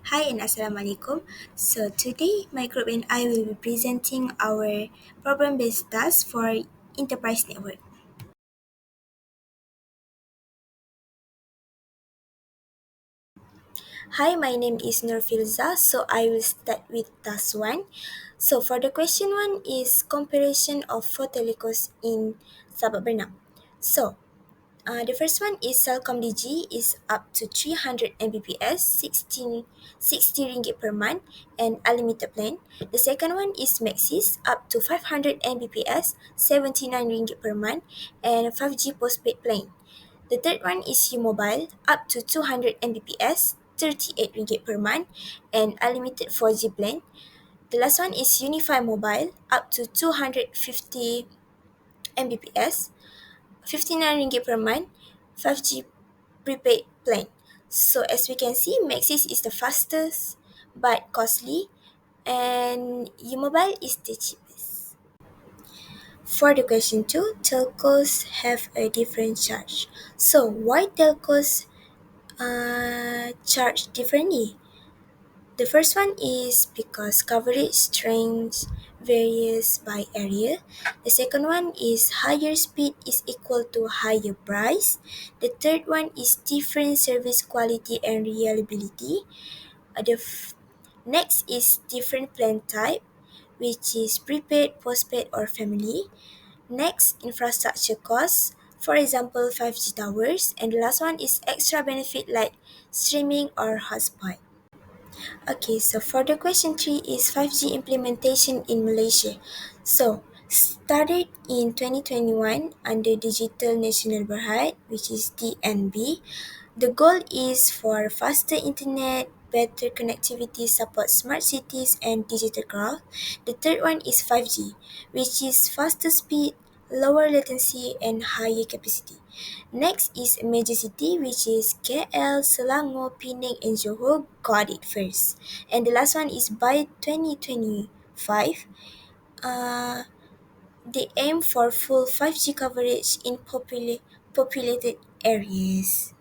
Hi and Assalamualaikum. So today my group and I will be presenting our problem-based task for enterprise network. Hi, my name is Nur Filza. So I will start with task 1. So for the question 1 is comparison of four telcos in Sabak Bernam. So the first one is Celcom Digi is up to 300 Mbps, 60 ringgit per month and unlimited plan. The second one is Maxis up to 500 Mbps, 79 ringgit per month and 5G postpaid plan. The third one is U-Mobile up to 200 Mbps, 38 ringgit per month and unlimited 4G plan. The last one is Unify Mobile up to 250 Mbps, 59 ringgit per month, 5G prepaid plan. So as we can see, Maxis is the fastest but costly and U-Mobile is the cheapest. For the question 2, telcos have a different charge. So why telcos charge differently? The first one is because coverage strength varies by area. The second one is higher speed is equal to higher price. The third one is different service quality and reliability. Next is different plan type, which is prepaid, postpaid, or family. Next, infrastructure costs, for example, 5G towers. And the last one is extra benefit like streaming or hotspot. Okay, so for the question 3 is 5G implementation in Malaysia. So, started in 2021 under Digital Nasional Berhad, which is DNB. The goal is for faster internet, better connectivity, support smart cities and digital growth. The third one is 5G, which is faster speed, lower latency and higher capacity. Next is major city, which is KL, Selangor, Penang and Johor got it first. And the last one is by 2025, uh, they aim for full 5G coverage in populated areas.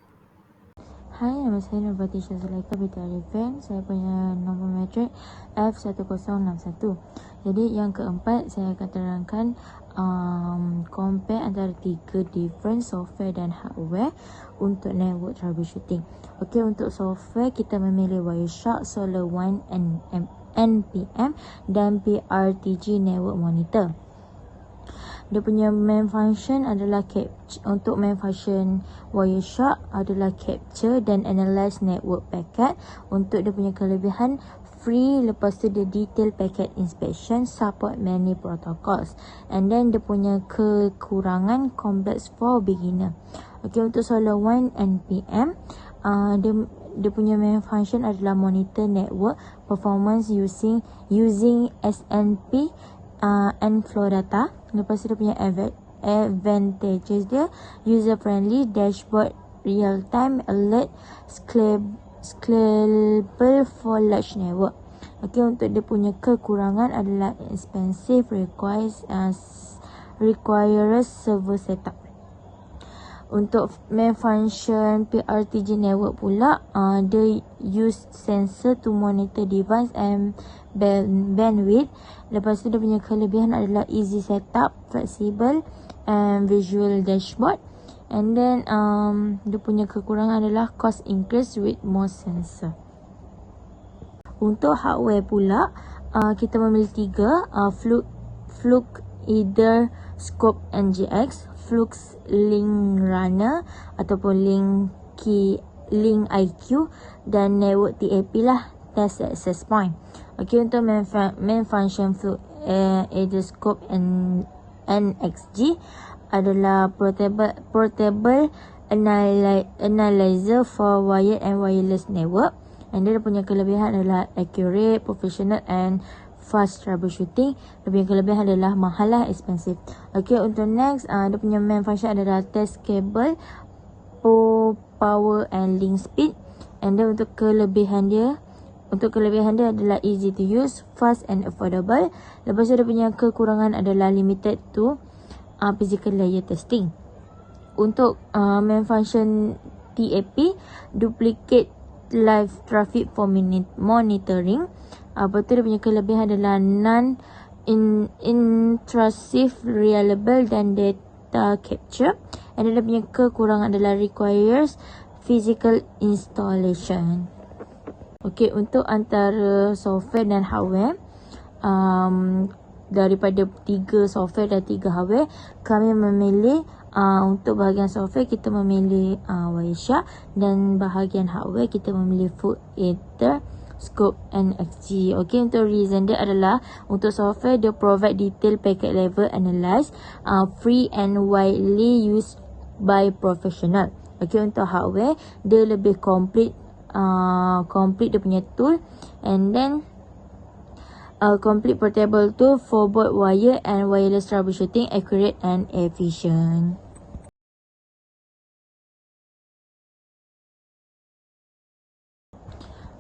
Hai, nama saya Nurvati Syazulaika binti Arifin. Saya punya nombor matrik F1061. Jadi yang keempat saya akan terangkan compare antara tiga different software dan hardware untuk network troubleshooting. Okey, untuk software kita memilih Wireshark, SolarOne, NPM dan PRTG Network Monitor. Dia punya main function adalah untuk main function Wireshark adalah capture dan analyze network packet. Untuk dia punya kelebihan free, lepas tu dia detail packet inspection, support many protocols, and then dia punya kekurangan complex for beginner. Okay, untuk SolarOne NPM, dia punya main function adalah monitor network performance using SNP and flow data. Lepas tu dia punya advantages dia user friendly, dashboard, real time alert, scalable for large network. Okay, untuk dia punya kekurangan adalah expensive, requires server setup. Untuk main function PRTG network pula, dia use sensor to monitor device and bandwidth. Lepas tu dia punya kelebihan adalah easy setup, flexible and visual dashboard. And then dia punya kekurangan adalah cost increase with more sensor. Untuk hardware pula, kita memilih tiga, Fluke either Scope NGX, Flux Link Runner ataupun Link IQ dan Network TAP lah, Test Access Point. Okay, untuk main function Fluke either Scope NXG adalah portable analyzer for wired and wireless network. And dia punya kelebihan adalah accurate, professional and fast troubleshooting. Dia punya kelebihan adalah mahal lah, expensive. Okay, untuk next, dia punya main function adalah test cable, power and link speed. And then untuk kelebihan dia adalah easy to use, fast and affordable. Lepas tu dia punya kekurangan adalah limited to physical layer testing. Untuk main function TAP, duplicate live traffic for monitoring. Lepas tu dia punya kelebihan adalah intrusive, reliable dan data capture. And dia punya kekurangan adalah requires physical installation. Okay, untuk antara software dan hardware, daripada 3 software dan 3 hardware, kami memilih untuk bahagian software kita memilih Wireshark, dan bahagian hardware kita memilih Full Ether, Scope and XG. Okay, untuk reason dia adalah untuk software dia provide detail packet level analyze, free and widely used by professional. Okay, untuk hardware dia lebih complete dia punya tool, and then complete portable tool for both wire and wireless troubleshooting, accurate and efficient.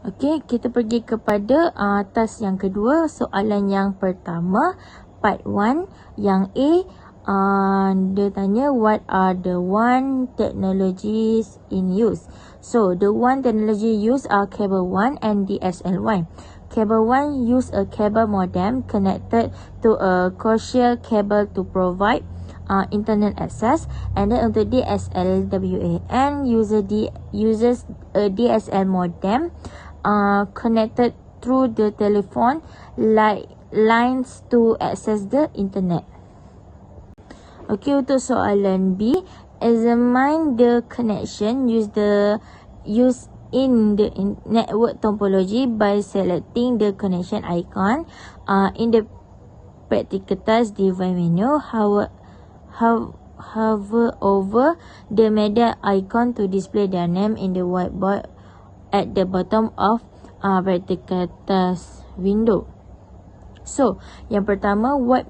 Okay, kita pergi kepada task yang kedua. Soalan yang pertama, part 1, yang A, dia tanya what are the one technologies in use. So the one technology used are cable 1 and DSL1. Cable 1 use a cable modem connected to a coaxial cable to provide internet access, and then untuk DSL WAN uses a DSL modem connected through the telephone lines to access the internet. Okay, untuk soalan B, examine the connection used in the network topology by selecting the connection icon in the practical task device menu. Hover over the media icon to display their name in the whiteboard at the bottom of practical task window. So, yang pertama, what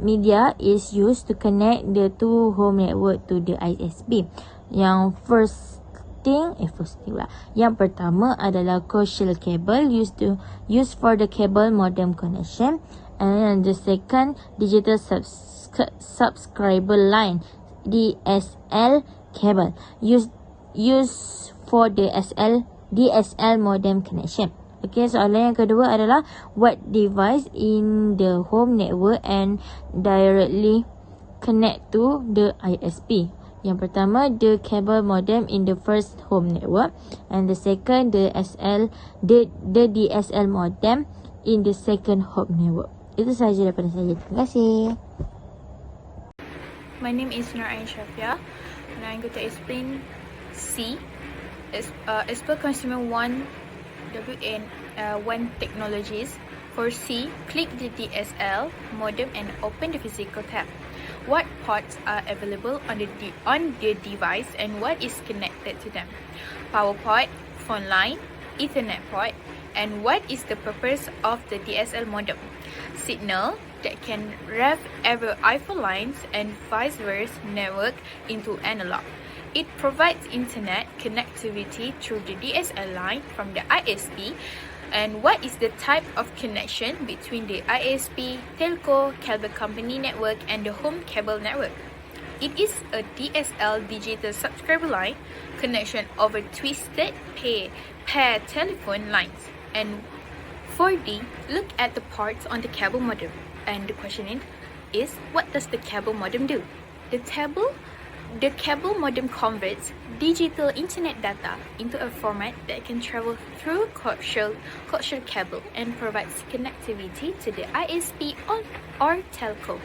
media is used to connect the two home network to the ISP? Yang first thing lah. Yang pertama adalah coaxial cable used for the cable modem connection, and the second digital subscriber line DSL cable used for the DSL modem connection. Okay, soalan yang kedua adalah what device in the home network and directly connect to the ISP? Yang pertama, the cable modem in the first home network, and the second, the DSL modem in the second home network. Itu sahaja daripada saya. Terima kasih. My name is Nur Ain Shafia, and I'm going to explain C. As per Consumer 1 WN1 technologies. For C, click the DSL modem and open the physical tab. What ports are available on the device and what is connected to them? Power port, phone line, Ethernet port, and what is the purpose of the DSL modem? Signal that can rev every iPhone lines and vice versa network into analog. It provides internet connectivity through the DSL line from the ISP. And what is the type of connection between the ISP, telco, cable company network and the home cable network? It is a DSL digital subscriber line connection over twisted pair telephone lines. And for D, look at the ports on the cable modem. And the question is what does the cable modem do? The cable modem converts digital internet data into a format that can travel through coaxial cable and provides connectivity to the ISP or telco.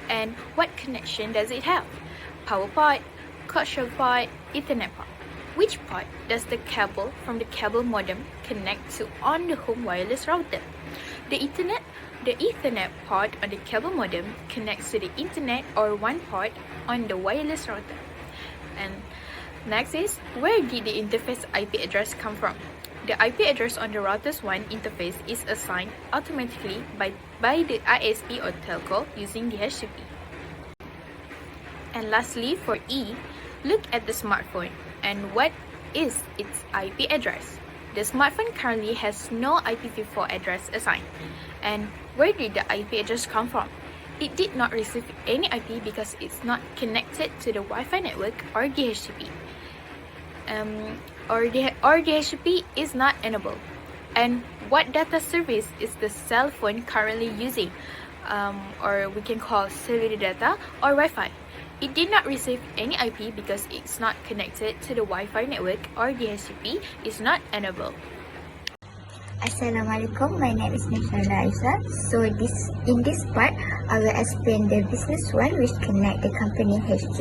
And what connection does it have? Power port, coaxial port, Ethernet port. Which port does the cable from the cable modem connect to on the home wireless router? The Ethernet port on the cable modem connects to the internet or one port on the wireless router. And next is, where did the interface IP address come from? The IP address on the router's WAN interface is assigned automatically by the ISP or telco using the DHCP. And lastly, for E, look at the smartphone and what is its IP address? The smartphone currently has no IPv4 address assigned. And where did the IP address come from? It did not receive any IP because it's not connected to the Wi-Fi network or DHCP. or DHCP is not enabled. And what data service is the cell phone currently using? Or we can call cellular data or Wi-Fi. It did not receive any IP because it's not connected to the Wi-Fi network, or DHCP is not enabled. Assalamualaikum, my name is Nishala Aiza. So in this part, I will explain the business one, which connect the company HQ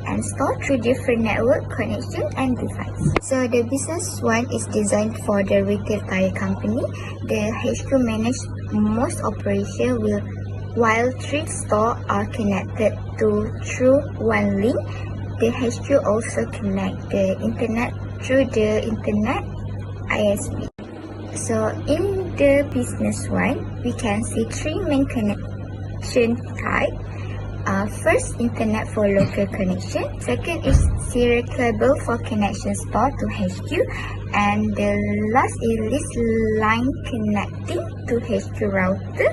and store through different network connection and device. So the business one is designed for the retail tire company. The HQ manage most operation while 3 stores are connected through one link. The HQ also connect the internet through the internet ISP. So in the business one, we can see 3 main connection type. First, internet for local connection. Second is serial cable for connection store to HQ. And the last is this line connecting to HQ router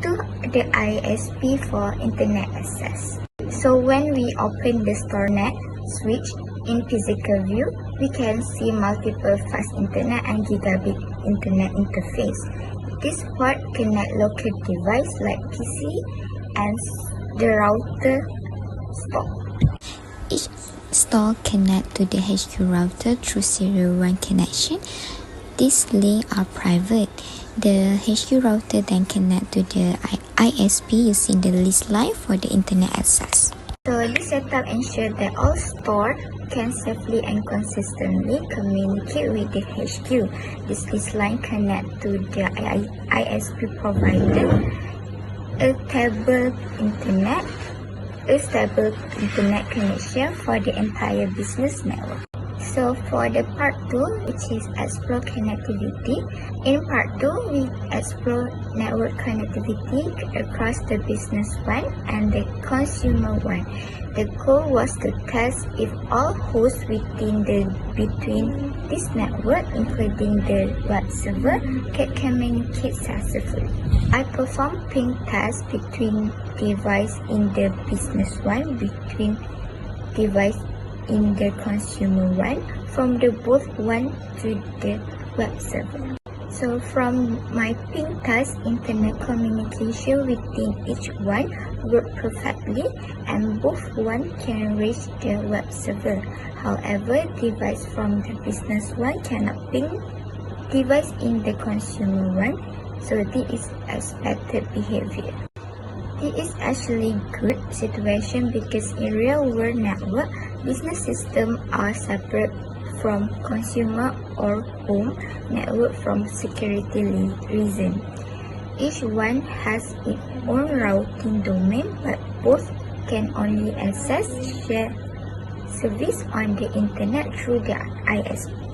to the ISP for internet access. So when we open the StoreNet switch in physical view, we can see multiple fast internet and gigabit internet interface. This port connect local device like PC and the router store. Each store connect to the HQ router through serial 1 connection. These links are private. The HQ router then connect to the ISP using the leased line for the internet access. So this setup ensures that all stores can safely and consistently communicate with the HQ. This leased line connect to the ISP provider a stable internet connection for the entire business network. So for the part 2, which is explore connectivity. In part 2, we explore network connectivity across the business one and the consumer one. The goal was to test if all hosts between this network, including the web server, can communicate successfully. I performed ping tests between device in the business one, between device in the consumer one, from the both one to the web server. So from my ping test, internet communication within each one worked perfectly and both one can reach the web server. However, device from the business one cannot ping device in the consumer one, so this is expected behavior. It is actually good situation because in real world network, business systems are separate from consumer or home network from security reason. Each one has its own routing domain, but both can only access shared service on the internet through the ISP.